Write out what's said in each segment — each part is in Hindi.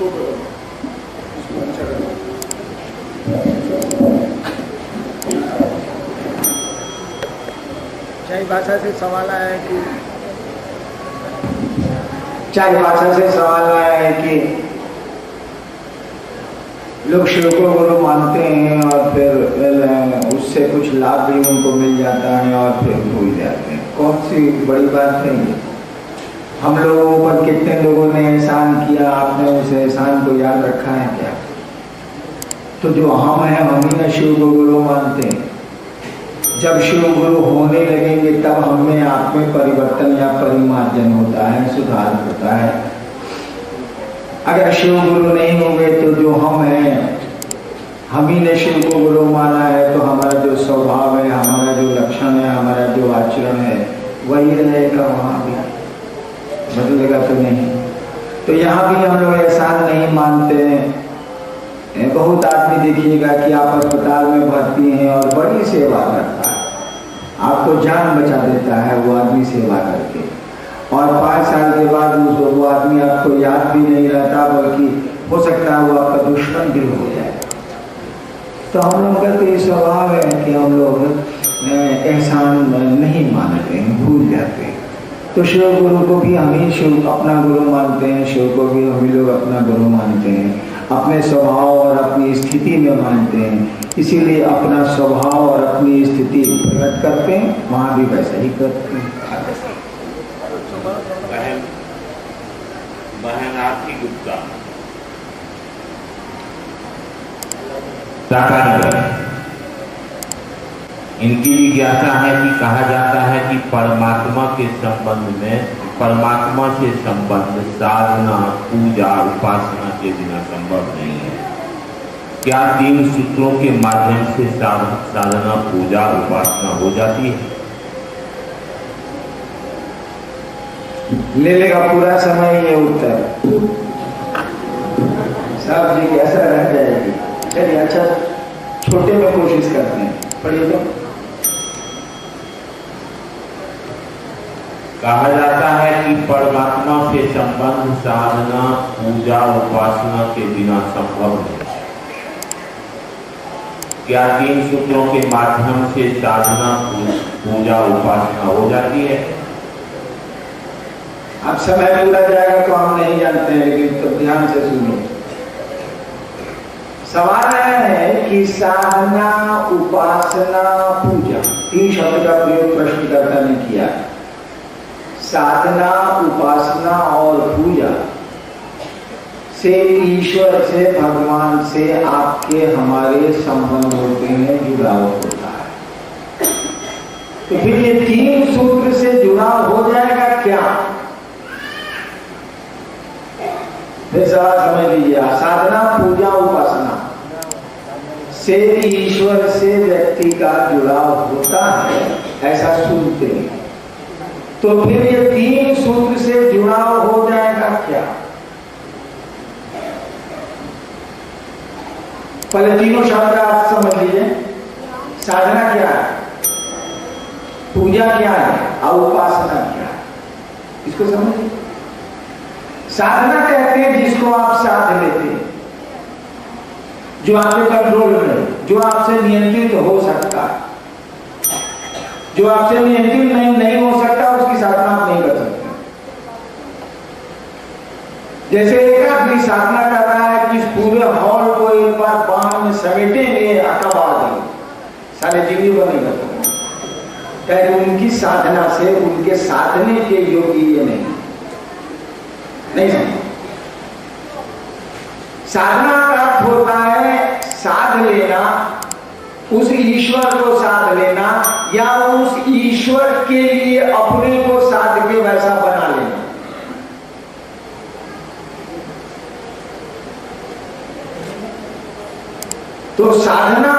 उसको चाय भाषा से सवाल आया है कि लोग शिव को गुरु मानते हैं और फिर उससे कुछ लाभ भी उनको मिल जाता है और फिर भूल जाते हैं। कौन सी बड़ी बात है ये? हम लोगों पर कितने लोगों ने एहसान किया, आपने उस एहसान को याद रखा है क्या? तो जो हम हैं हम ही ना शिव को गुरु मानते हैं। जब शिव गुरु होने लगेंगे तब हमें आप में परिवर्तन या परिमार्जन होता है, सुधार होता है। अगर शिव गुरु नहीं होंगे तो जो हम हैं, हम ही ने शिव को गुरु माना है, तो हमारा जो स्वभाव है, हमारा जो लक्षण है, हमारा जो आचरण है वही रहेगा, वहां भी बदलेगा तो नहीं। तो यहाँ भी हम लोग एहसान नहीं मानते हैं। बहुत आदमी देखिएगा कि आप अस्पताल में भर्ती हैं और बड़ी सेवा करता है, आपको जान बचा देता है वो आदमी सेवा करके, और 5 साल के बाद वो आदमी आपको याद भी नहीं रहता, बल्कि हो सकता है वो आपका दुश्मन भी हो जाए। तो हम लोग का तो ये स्वभाव है कि हम लोग एहसान नहीं मानते हैं, भूल जाते हैं। तो शिव गुरु को भी हम ही शिव अपना गुरु मानते हैं, शिव को भी हम ही लोग अपना गुरु मानते हैं, अपने स्वभाव और अपनी स्थिति में मानते हैं। इसीलिए अपना स्वभाव और अपनी स्थिति प्रकट करते हैं, वहां भी वैसा ही करते हैं। बहन आरती गुप्ता, इनकी जिज्ञासा है कि कहा जाता है कि परमात्मा के संबंध में, परमात्मा से संबंध साधना, पूजा, उपासना के बिना संभव नहीं है। क्या 3 सूत्रों के माध्यम से साधना, पूजा, उपासना हो जाती है? ले लेगा पूरा समय ये उत्तर, साहब जी कैसा रह जाएगी। चलिए अच्छा, छोटे में कोशिश करते हैं, पढ़िए तो। कहा जाता है कि परमात्मा से संबंध साधना, पूजा, उपासना के बिना संभव नहीं। क्या 3 सूत्रों के माध्यम से साधना, पूजा, उपासना हो जाती है? अब समय पूरा जाएगा तो हम नहीं जानते हैं, लेकिन तो ध्यान से सुनो। सवाल है कि साधना, उपासना, पूजा, 3 शब्द का प्रयोग प्रश्नकर्ता ने किया। साधना, उपासना और पूजा से ईश्वर से, भगवान से आपके हमारे संबंध होते हैं, जुड़ाव होता है। तो फिर ये 3 सूत्र से जुड़ाव हो जाएगा क्या? फिर सवाल समझ लीजिए। साधना, पूजा, उपासना से ईश्वर से व्यक्ति का जुड़ाव होता है, ऐसा सुनते हैं। तो फिर ये 3 सूत्र से जुड़ाव हो जाएगा क्या? पहले तीनों शब्द आप समझ लीजिए। साधना क्या है, पूजा क्या है और उपासना क्या है, इसको समझिए। साधना कहते हैं जिसको आप साध लेते हैं, जो आपके कंट्रोल में, जो आपसे नियंत्रित हो सकता है। जो आपसे नियंत्रित नहीं हो सकता उसकी साधना आप नहीं कर सकते। जैसे एक आदमी साधना कर रहा है कि इस पूरे हॉल को एक बार बाण में समेटेंगे, अटवा देंगे, सारे जिंदगी बनेगा। तो उनकी साधना से उनके साधने के योग्य ये नहीं समझ। साधना का अर्थ होता है साध लेना, उस ईश्वर को साध लेना, या उस ईश्वर के लिए अपने को साध के वैसा बना लेना। तो साधना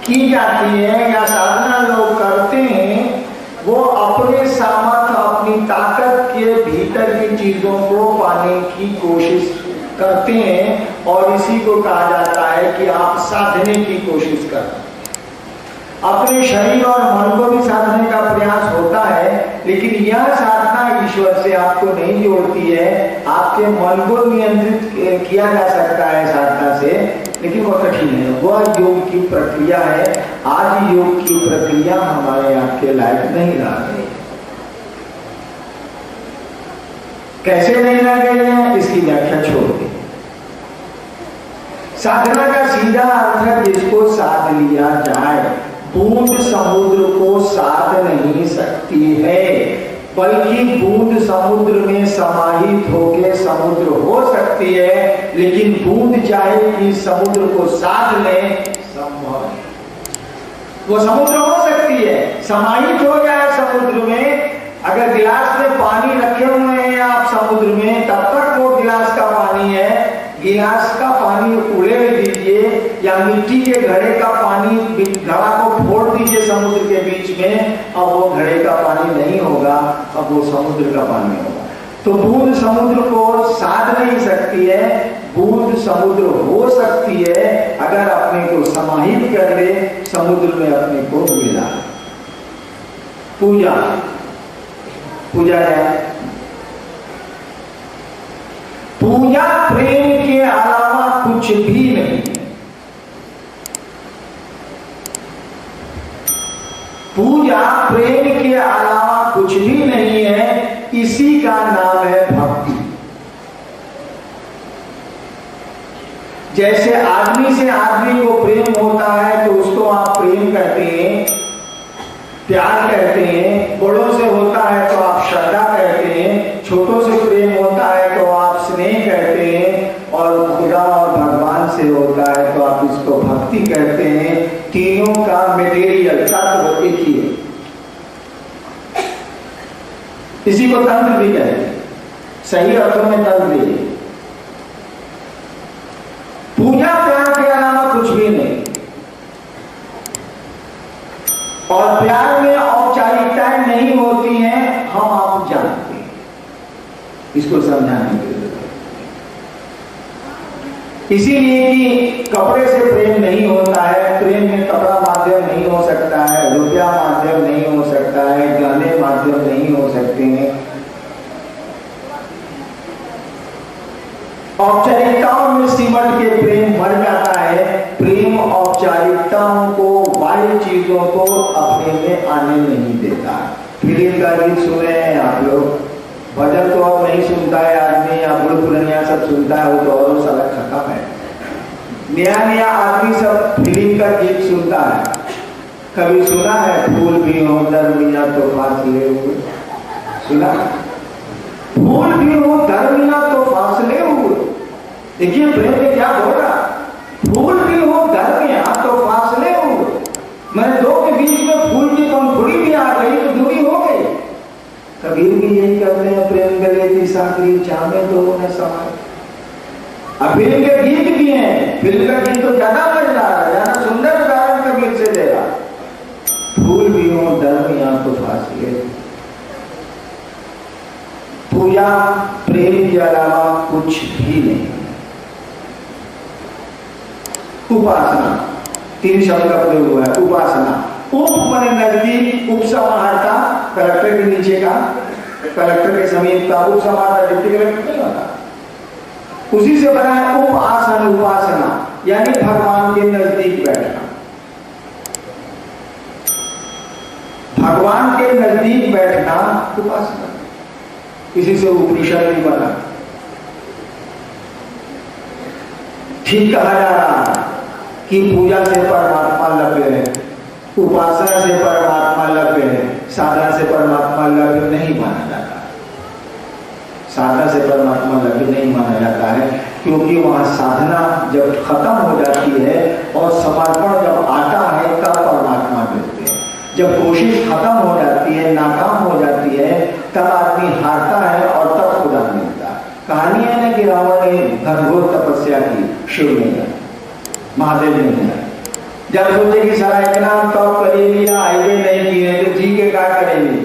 की जाती है या साधना लोग करते हैं, वो अपने सामर्थ्य, अपनी ताकत के भीतर की चीजों को पाने की कोशिश करते हैं, और इसी को कहा जाता है कि आप साधने की कोशिश करते हैं। अपने शरीर और मन को भी साधने का प्रयास होता है, लेकिन यह साधना ईश्वर से आपको नहीं जोड़ती है। आपके मन को नियंत्रित किया जा सकता है साधना से, लेकिन वह कठिन है, वह योग की प्रक्रिया है। आज योग की प्रक्रिया हमारे आपके लायक नहीं रह गई। कैसे नहीं रह गई है, इसकी व्याख्या छोड़ दी। साधना का सीधा अर्थ है जिसको साध लिया जाए। बूंद समुद्र को साध नहीं सकती है, बल्कि बूंद समुद्र में समाहित होकर समुद्र हो सकती है, लेकिन बूंद चाहे कि समुद्र को साध ले, संभव है। वो समुद्र हो सकती है, समाहित हो जाए समुद्र में। अगर गिलास में पानी रखे हुए हैं आप समुद्र में, तब तक वो गिलास का पानी है। गिलास का पानी उड़े दीजिए या मिट्टी के घड़े का पानी, घड़ा को फोड़ दीजिए समुद्र के बीच में, अब वो घड़े का पानी नहीं होगा, अब वो समुद्र का पानी होगा। तो बूंद समुद्र को साध नहीं सकती है, बूंद समुद्र हो सकती है अगर अपने को समाहित कर ले, समुद्र में अपने को मिला। पूजा, पूजा है, पूजा प्रेम के अलावा कुछ भी नहीं। पूजा प्रेम के अलावा कुछ भी नहीं है, इसी का नाम है भक्ति। जैसे आदमी से आदमी को प्रेम होता है तो उसको आप प्रेम कहते हैं, प्यार कहते हैं। बड़ों से होता है तो आप श्रद्धा कहते हैं, छोटों से प्रेम होता है तो आप स्नेह कहते हैं, और खुदा और भगवान से होता है तो आप इसको भक्ति कहते हैं। तीनों का मटेरियल तत्व एक ही है, इसी को तंत्र भी कहते हैं, सही अर्थों में तंत्र भी। पूजा प्यार के अलावा कुछ भी नहीं, और प्यार में औपचारिकताएं नहीं होती हैं, हम आप जानते हैं। इसको समझाने के लिए इसीलिए कि कपड़े से प्रेम नहीं होता है, प्रेम में कपड़ा माध्यम नहीं हो सकता है, रुपया माध्यम नहीं हो सकता है, गहने माध्यम नहीं हो सकते हैं। औपचारिकताओं में सिमट के प्रेम मर जाता है। प्रेम औपचारिकताओं को, बाह्य चीजों को अपने में आने नहीं देता। फिल्म का गीत सुने हैं आप लोग, भजन तो अब नहीं सुनता है आदमी, या बुढ़ पुरनिया सब सुनता है, वो तो और सारा खत्म है। नया नया आदमी सब फिल्म का गीत सुनता है। कभी सुना है फूल भी हो दरमिया तो फासले हुए? सुना? फूल भी हो दरमिया तो फासले हुए। देखिए प्रेम में क्या हो रहा, फूल भी हो दरमिया तो फासले हुए। मैंने दो के बीच में फूल की पंखुड़ी भी आ गई तो दूरी हो गई। कबीर भी यही कहते हैं, प्रेम गले की साखी चाहे तो न समाए। अब फिल्म के गीत भी हैं, फिल्म का गीत तो ज्यादा मजेदार है, ज्यादा सुंदर उदाहरण कबीर से देगा। फूल भी हो दरमिया तो फासले। पूजा प्रेम के अलावा कुछ भी नहीं। उपासना, तीन शब्द का प्रयोग हुआ है। उपासना, उप माने नजदीक, उप समाहर्ता कलेक्टर के नीचे का, कलेक्टर के समीप का उप समाहर्ता डिप्टी कलेक्टर नहीं होता, उसी से बना है उप आसन। उपासना यानी भगवान के नजदीक बैठना। भगवान के नजदीक बैठना उपासना, इसी से उपनिषद भी बना। ठीक कहा जा रहा है कि पूजा से परमात्मा लभ्य है, उपासना से परमात्मा लभ्य है, साधना से परमात्मा लभ्य नहीं माना जाता। साधना से परमात्मा लभ्य नहीं माना जाता है, क्योंकि वहां साधना जब खत्म हो जाती है और समर्पण जब आता है तब परमात्मा मिलते हैं। जब कोशिश खत्म हो जाती है, नाकाम हो जाती है, तब आदमी हारता है और तब खुदा मिलता है। कहानी है ना कि रावण ने घनघोर तपस्या की, शिव ने किया, महादेव ने किया। जब सोचे कि सारा इतना तप करेंगे, आईवे नहीं किए तो जी के क्या करेंगे,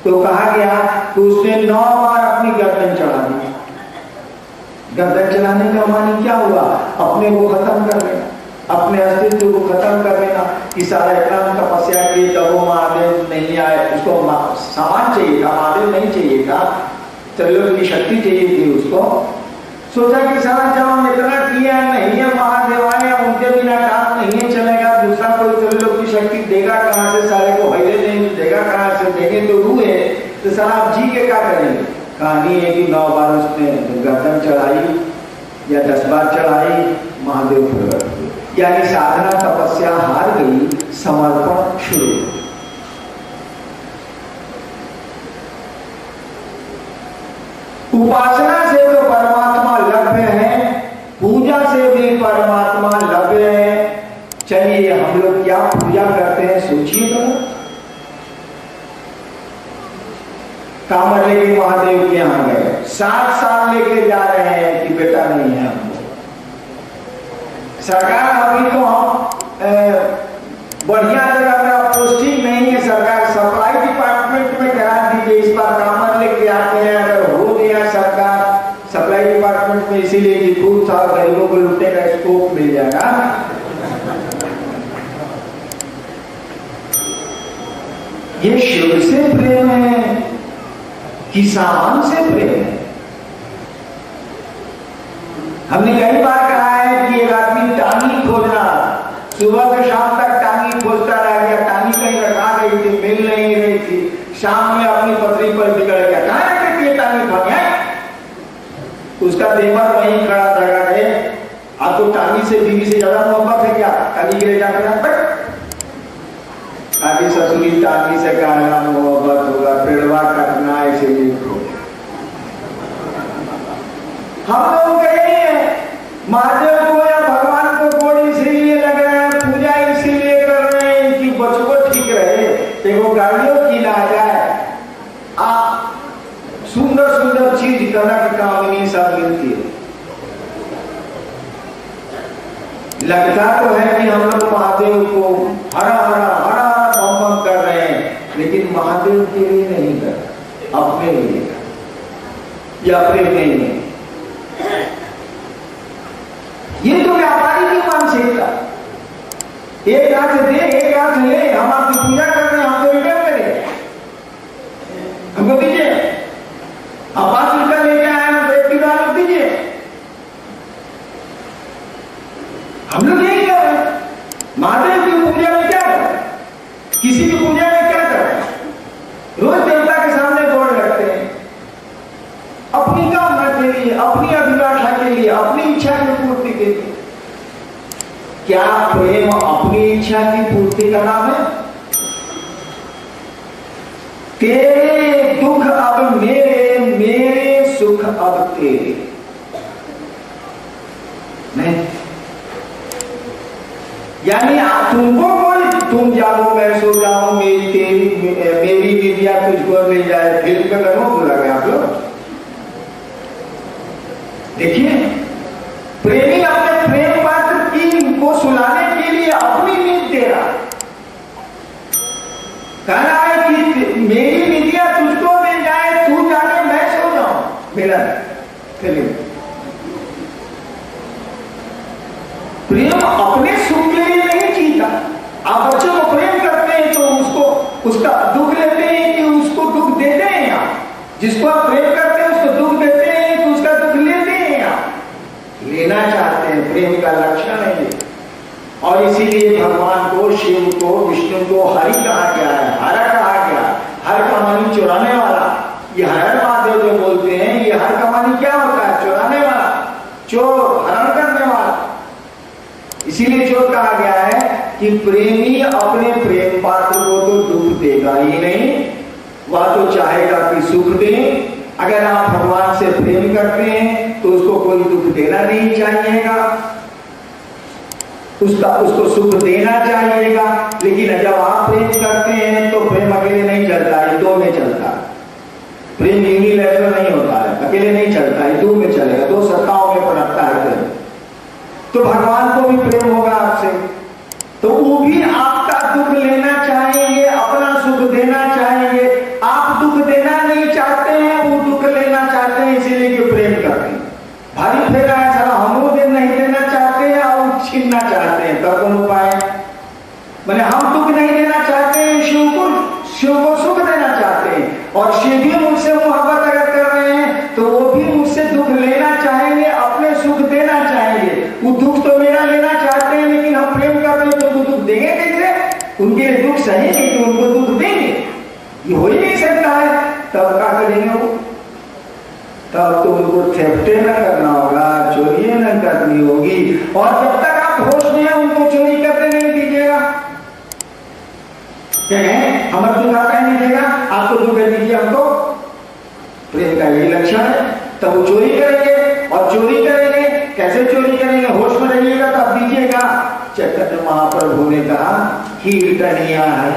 तो कहा गया कि उसने 9 बार अपनी गर्दन चढ़ा दी। गर्दन चढ़ाने का मानी क्या हुआ? अपने को खत्म कर लेना, अपने अस्तित्व को खत्म कर लेना। कि सारा इतना तपस्या की तब वो महादेव नहीं आए, उसको सामान चाहिए था, महादेव नहीं चाहिए था, त्रिलोक की शक्ति चाहिए थी उसको। सोचा कि सारा जब हम इतना किया नहीं है, महादेव आए, उनके बिना काम नहीं चलेगा, दूसरा कोई त्रिलोक की शक्ति देगा कहां से, सारे को पहले नहीं देगा कहां से, देंगे तो रूहे, तो सारा आप जी के क्या करेंगे। कहानी है कि 9 बार उसने गर्दन चढ़ाई या 10 बार चढ़ाई, महादेव प्रकट हुए, यानी साधना तपस्या हार गई, समर्पण शुरू। उपासना से तो परमात्मा लभ्य है, पूजा से भी परमात्मा लभ्य है। चलिए हम लोग क्या पूजा करते हैं सोचिए तो। कामर लेके महादेव के यहां गए, 7 साल लेके जा रहे हैं कि बेटा नहीं है हमको। सरकार अभी तो हम बढ़िया जगह में पोस्टिंग नहीं है, सरकार सप्लाई डिपार्टमेंट में करा दीजिए, इस बार कामर लेके आते हैं, अगर हो गया सरकार सप्लाई डिपार्टमेंट में, इसीलिए कि खूब सारा गरीबों को लुटने का स्कोप मिल जाएगा। ये शिव से प्रेम है कि सामान से प्रेम है। हमने कई बार कहा है कि एक आदमी टांगी खोजना, सुबह से शाम तक टांगी खोजता रह गया, टांगी कहीं रखा गई थी, मिल नहीं रही थी, शाम में अपनी पथरी पर बिगड़ गया, कहां रखी थी टांगी खो गया। उसका देवर वहीं खड़ा था, गए आप तो टांगी से बीवी से ज्यादा मोहब्बत है क्या, टांगी के ले जाकर आगे ससुरी टांगी से कहना मोहब्बत होगा, पेड़वा कटना ऐसे ही। हम लोग कहे महादेव को या भगवान को गोड़ इसीलिए लग रहे हैं, पूजा इसीलिए कर रहे हैं कि बचपो ठीक रहे, देखो गाड़ियों की ना जाए, आप सुंदर सुंदर चीज कनक कामिनी सब मिलती है। लगता तो है कि हम लोग महादेव को हरा हरा हरा बम कर रहे हैं, लेकिन महादेव के लिए नहीं कर, अपने लिए कर या प्रेम नहीं है। ये तो व्यापारी की मानसिकता, एक हाथ दे एक हाथ ले, हम आपकी पूजा कर रहे हैं, हमको रिटर्न करें, हमको दीजिए, आप 5 रुपया लेके आए हैं तो 1 किलो दीजिए। हम लोग यही कर रहे हैं। महादेव की पूजा में क्या कर, किसी की पूजा में क्या कर, रोज देवता के सामने गोड़ रखते हैं, अपनी कामना के लिए, अपनी अभिलाषा के लिए, अपनी इच्छा की पूर्ति के लिए। क्या प्रेम अपनी इच्छा की पूर्ति का नाम है? तेरे दुख अब मेरे, मेरे सुख अब तेरे, नहीं। यानी तुमको कोई, तुम जाओ मैं सो जाऊं, मेरी विद्या तुझको मिल जाए, फिल्म का करो बोला गया आप लोग। देखिए प्रेमी अपने प्रेम पात्र की को सुलाने के लिए अपनी नींद दे रहा, कहना है कि मेरी विद्या तुझको मिल जाए, तू जाके मैं सो जाऊं, मेरा फिल्म। प्रेम अपने सुख के लिए नहीं जीता। आप बच्चों को प्रेम करते हैं तो उसका दुख लेते हैं कि उसको दुख देते हैं आप, जिसको आप प्रेम करते हैं उसको दुख देते हैं कि उसका दुख लेते हैं आप, लेना चाहते हैं, प्रेम का लक्षण है ये। और इसीलिए भगवान को, शिव को, विष्णु को हरि कहा गया है, हर कहा गया, हर कमानी चुराने वाला। ये हर महादेव जो बोलते हैं, ये हर कमानी क्या होता है, चुराने वाला, चोर, हरण करने वाला। इसीलिए जो कहा गया है कि प्रेमी अपने प्रेम पात्र को तो दुख देगा ही नहीं, वह तो चाहेगा कि सुख दे। अगर आप भगवान से प्रेम करते हैं तो उसको कोई दुख देना नहीं चाहिएगा, उसको सुख देना चाहिएगा। लेकिन जब आप प्रेम करते हैं तो प्रेम अकेले नहीं चलता है, दो में चलता है। प्रेम यूनिलैटरल नहीं होता है, अकेले नहीं चलता है, दो में चलेगा, दो सत्ताओं में पनपता है प्रेम। तो भगवान को भी प्रेम होगा आपसे, तो वो भी आपका दुख लेना चाहेंगे, अपना सुख देना चाहेंगे। आप दुख देना नहीं चाहते हैं, वो दुख लेना चाहते हैं, इसीलिए कि प्रेम करते हैं। भारी फेरा है सारा, हम लोग नहीं देना चाहते हैं और छीनना चाहते हैं, तब कौन उपाय? मैंने हम दुख नहीं देना चाहते हैं, शिव को सुख देना चाहते हैं, और शिव भी मुझसे मोहब्बत अगर कर रहे हैं तो वो भी मुझसे दुख लेना चाहेंगे, अपने सुख देना चाहेंगे। वो दुख तो मेरा लेना चाहते हैं, लेकिन हम प्रेम कर रहे हैं तो वो दुख देंगे कैसे? उनके लिए दुख सहेंगे तो उनको दुख देंगे, ये हो ही नहीं सकता है। तब क्या करेंगे वो? तब तो उनको थेफ्टे न करना होगा, चोरी न करनी होगी, और जब तक आप होश में हैं उनको चोरी करते नहीं दीजिएगा। हमारा दुख आता नहीं देगा, आपको दुख दीजिए हमको, प्रेम का यही लक्षण है। तब वो चोरी करेंगे, और चोरी करेंगे कैसे चोरी करेंगे? होश में रहिएगा तब दीजिएगा। चैतन्य महाप्रभु ने कहा कीर्तनिया है,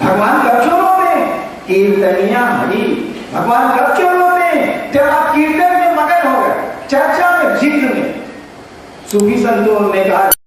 भगवान कब चोर होते हैं? कीर्तनिया हरि, भगवान कब चोर होते हैं? जब आप कीर्तन में मगन हो गए, चर्चा में, जिक्र में। सूफी संतों ने कहा